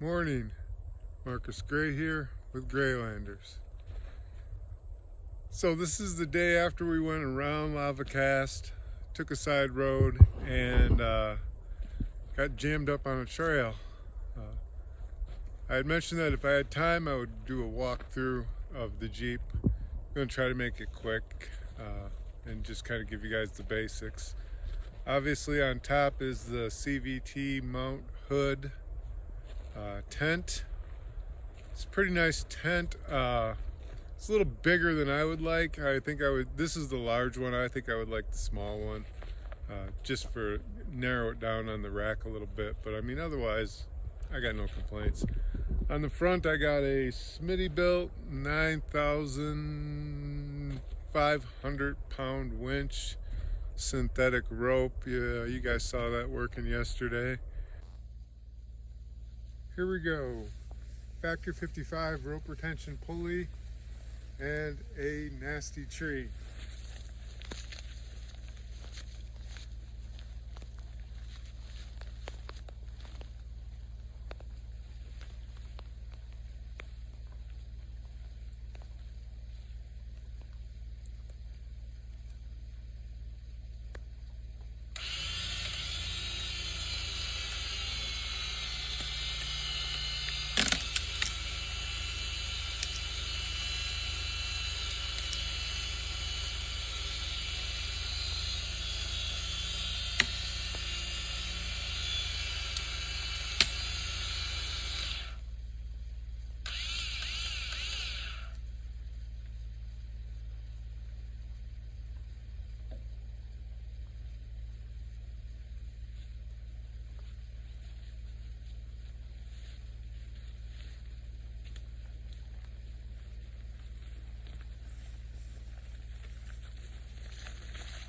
Morning, Marcus Gray here with Graylanders. So this is the day after we went around Lava Cast, took a side road, and got jammed up on a trail. I had mentioned that if I had time I would do a walkthrough of the Jeep. I'm going to try to make it quick and just kind of give you guys the basics. Obviously on top is the CVT mount hood tent. It's a pretty nice tent. It's a little bigger than I would like. This is the large one. I think I would like the small one, just for narrow it down on the rack a little bit. But I mean, otherwise, I got no complaints. On the front, I got a Smitty built 9,500 pound winch, synthetic rope. Yeah, you guys saw that working yesterday. Here we go. Factor 55 rope retention pulley and a nasty tree.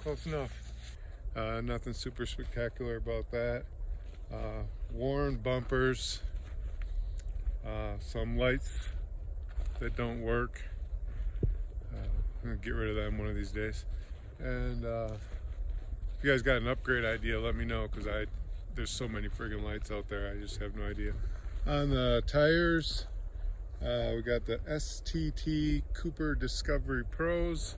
Close enough. Nothing super spectacular about that. Worn bumpers, some lights that don't work. I'm gonna get rid of them one of these days. And if you guys got an upgrade idea, let me know, because there's so many friggin' lights out there, I just have no idea. On the tires, we got the STT Cooper Discovery Pros.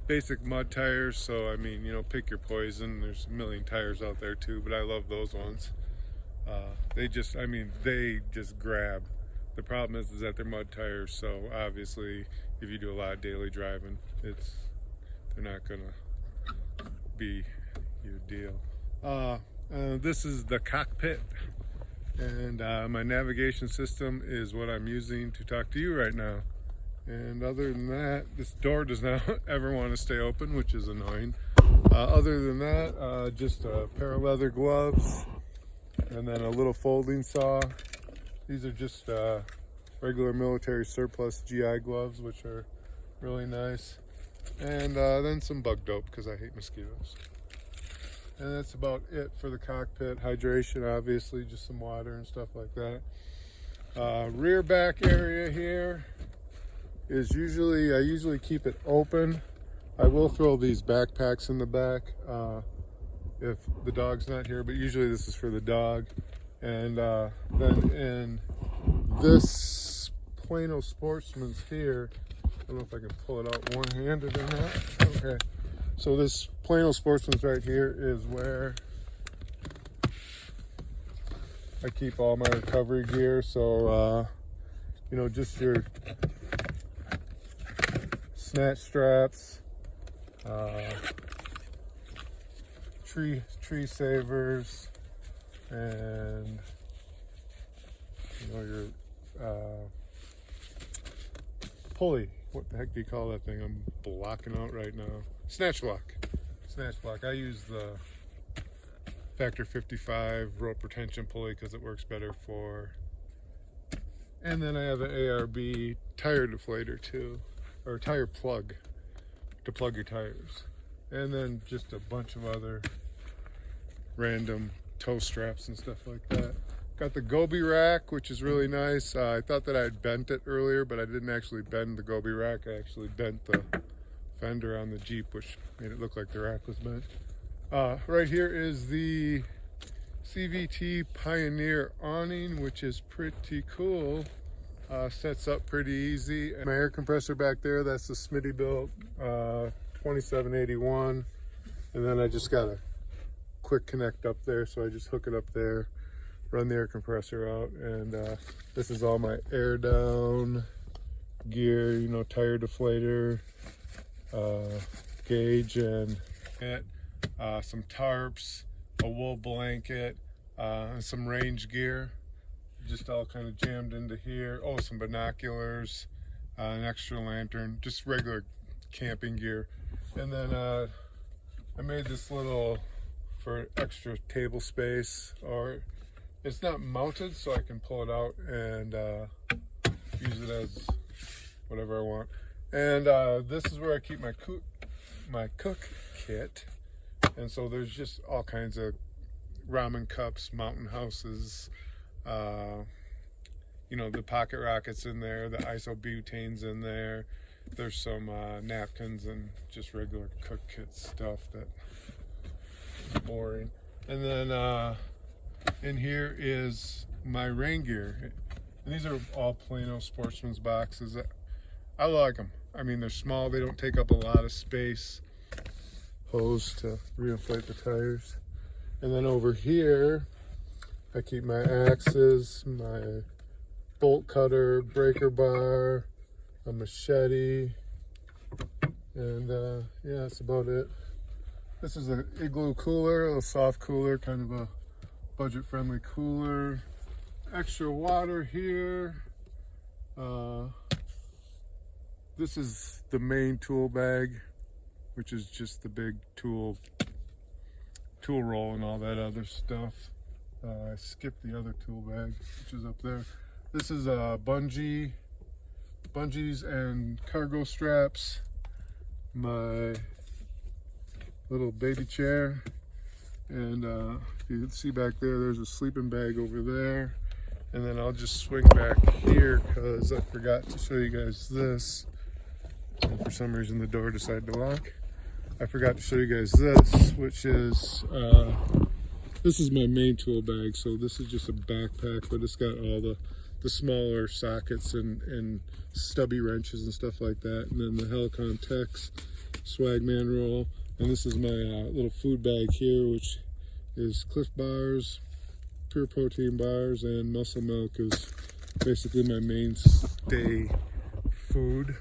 Basic mud tires, so I mean, you know, pick your poison. There's a million tires out there too, but I love those ones. They just grab. The problem is that they're mud tires, so obviously if you do a lot of daily driving, they're not gonna be your deal. This is the cockpit, and my navigation system is what I'm using to talk to you right now. And other than that, this door does not ever want to stay open, which is annoying. Other than that, just a pair of leather gloves and then a little folding saw. These are just regular military surplus GI gloves, which are really nice. And then some bug dope, because I hate mosquitoes. And that's about it for the cockpit. Hydration, obviously, just some water and stuff like that. Rear back area here is I usually keep it open. I will throw these backpacks in the back if the dog's not here, but usually this is for the dog. And then in this Plano Sportsman's here, I don't know if I can pull it out one-handed or not. Okay, so this Plano Sportsman's right here is where I keep all my recovery gear. So you know, just your snatch straps, tree savers, and you know, your pulley. What the heck do you call that thing? I'm blocking out right now. Snatch block. I use the Factor 55 rope retention pulley because it works better for. And then I have an ARB tire deflator too, or tire plug to plug your tires. And then just a bunch of other random toe straps and stuff like that. Got the Gobi rack, which is really nice. I thought that I had bent it earlier, but I didn't actually bend the Gobi rack. I actually bent the fender on the Jeep, which made it look like the rack was bent. Right here is the CVT Pioneer awning, which is pretty cool. Sets up pretty easy. My air compressor back there, that's the Smittybilt 2781. And then I just got a quick connect up there, so I just hook it up there, run the air compressor out, and this is all my air down gear, you know, tire deflator, gauge, and some tarps, a wool blanket, and some range gear, just all kind of jammed into here. Oh, some binoculars, an extra lantern, just regular camping gear. And then I made this little for extra table space, or it's not mounted, so I can pull it out and use it as whatever I want. And this is where I keep my cook kit. And so there's just all kinds of ramen cups, mountain houses, you know, the pocket rockets in there, the isobutane's in there. There's some napkins and just regular cook kit stuff that is boring. And then in here is my rain gear. And these are all Plano Sportsman's boxes. I like them. I mean, they're small, they don't take up a lot of space. Hose to reinflate the tires. And then over here, I keep my axes, my bolt cutter, breaker bar, a machete, and yeah, that's about it. This is an Igloo cooler, a soft cooler, kind of a budget-friendly cooler. Extra water here. This is the main tool bag, which is just the big tool roll and all that other stuff. I skipped the other tool bag, which is up there. This is a bungees and cargo straps, my little baby chair, and if you can see back there, there's a sleeping bag over there. And then I'll just swing back here because I forgot to show you guys this. And for some reason the door decided to lock. I forgot to show you guys this, which is this is my main tool bag. So this is just a backpack, but it's got all the smaller sockets and stubby wrenches and stuff like that. And then the Helicon Tex Swagman roll. And this is my little food bag here, which is Cliff Bars, pure protein bars, and Muscle Milk is basically my mainstay food.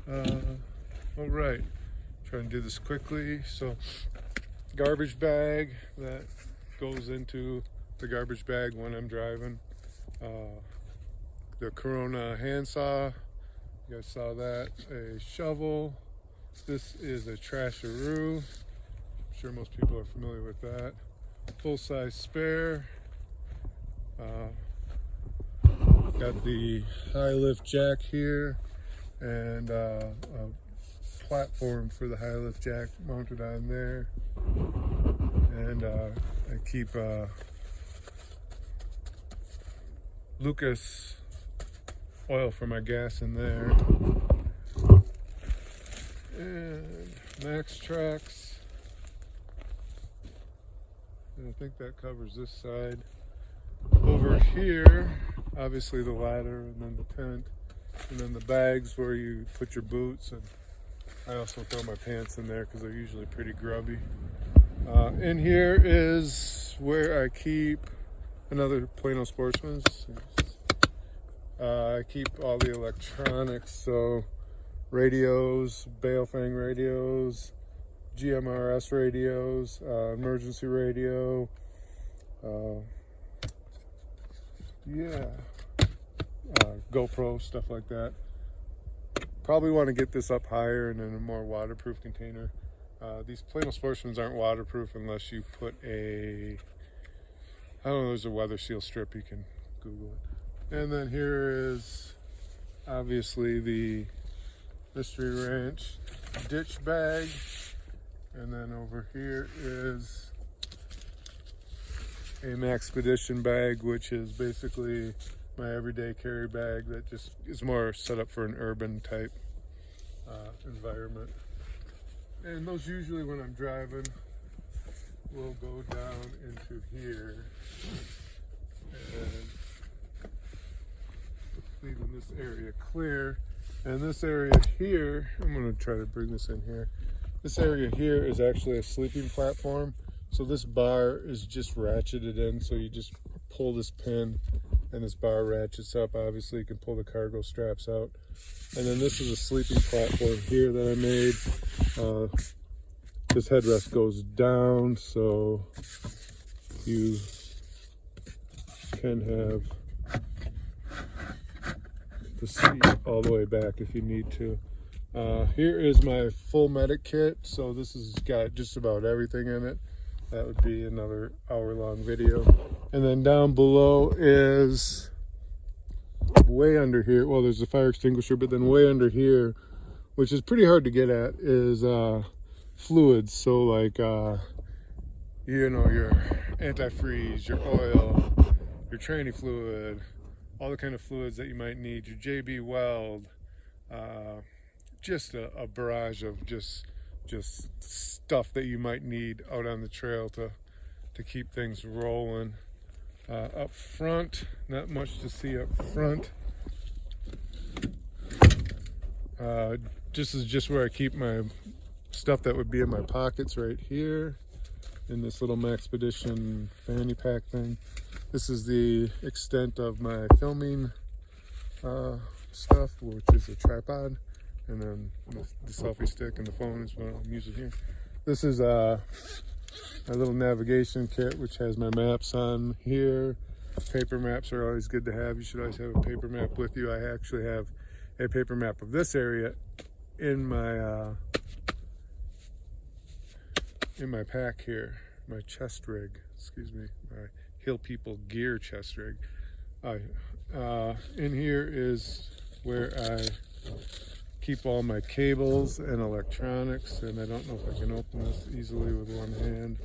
All right, trying to do this quickly. So garbage bag that goes into the garbage bag when I'm driving. The Corona handsaw, you guys saw that. A shovel. This is a trasharoo. I'm sure most people are familiar with that. Full-size spare. Got the high lift jack here, and a platform for the high lift jack mounted on there. And I keep Lucas oil for my gas in there. And Max Tracks. And I think that covers this side. Over here, obviously the ladder, and then the tent, and then the bags where you put your boots, and I also throw my pants in there because they're usually pretty grubby. In here is where I keep another Plano Sportsman's. I keep all the electronics, so radios, Bailfang radios, GMRS radios, emergency radio, GoPro, stuff like that. Probably want to get this up higher and in a more waterproof container. These Plano Sportsmans aren't waterproof unless you put I don't know, there's a weather seal strip, you can Google it. And then here is obviously the Mystery Ranch ditch bag. And then over here is a Maxpedition bag, which is basically my everyday carry bag that just is more set up for an urban type environment. And those usually when I'm driving. we'll go down into here and leaving this area clear. And this area here, I'm going to try to bring this in here. This area here is actually a sleeping platform. So this bar is just ratcheted in. So you just pull this pin and this bar ratchets up. Obviously you can pull the cargo straps out. And then this is a sleeping platform here that I made. This headrest goes down so you can have the seat all the way back if you need to. Here is my full medic kit. So this has got just about everything in it. That would be another hour-long video. And then down below is way under here. Well, there's a fire extinguisher, but then way under here, which is pretty hard to get at, is fluids. So like, you know, your antifreeze, your oil, your tranny fluid, all the kind of fluids that you might need, your JB Weld, just a barrage of just stuff that you might need out on the trail to keep things rolling. Up front, not much to see up front. This is just where I keep my stuff that would be in my pockets right here in this little Maxpedition fanny pack thing. This is the extent of my filming stuff, which is a tripod, and then the selfie stick and the phone is what I'm using here. This is my little navigation kit, which has my maps on here. Paper maps are always good to have. You should always have a paper map with you. I actually have a paper map of this area in my pack here, my chest rig, excuse me, my Hill People gear chest rig. In here is where I keep all my cables and electronics, and I don't know if I can open this easily with one hand,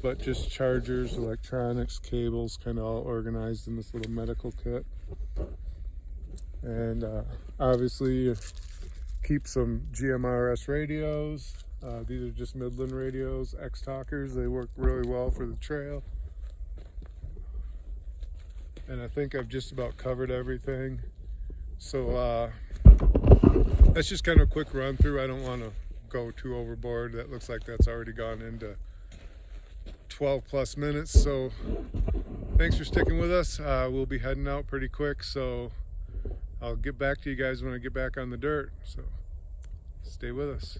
but just chargers, electronics, cables, kind of all organized in this little medical kit. And obviously keep some GMRS radios. These are just Midland radios, X-Talkers. They work really well for the trail. And I think I've just about covered everything. So that's just kind of a quick run through. I don't want to go too overboard. That looks like that's already gone into 12 plus minutes. So thanks for sticking with us. We'll be heading out pretty quick. So I'll get back to you guys when I get back on the dirt. So stay with us.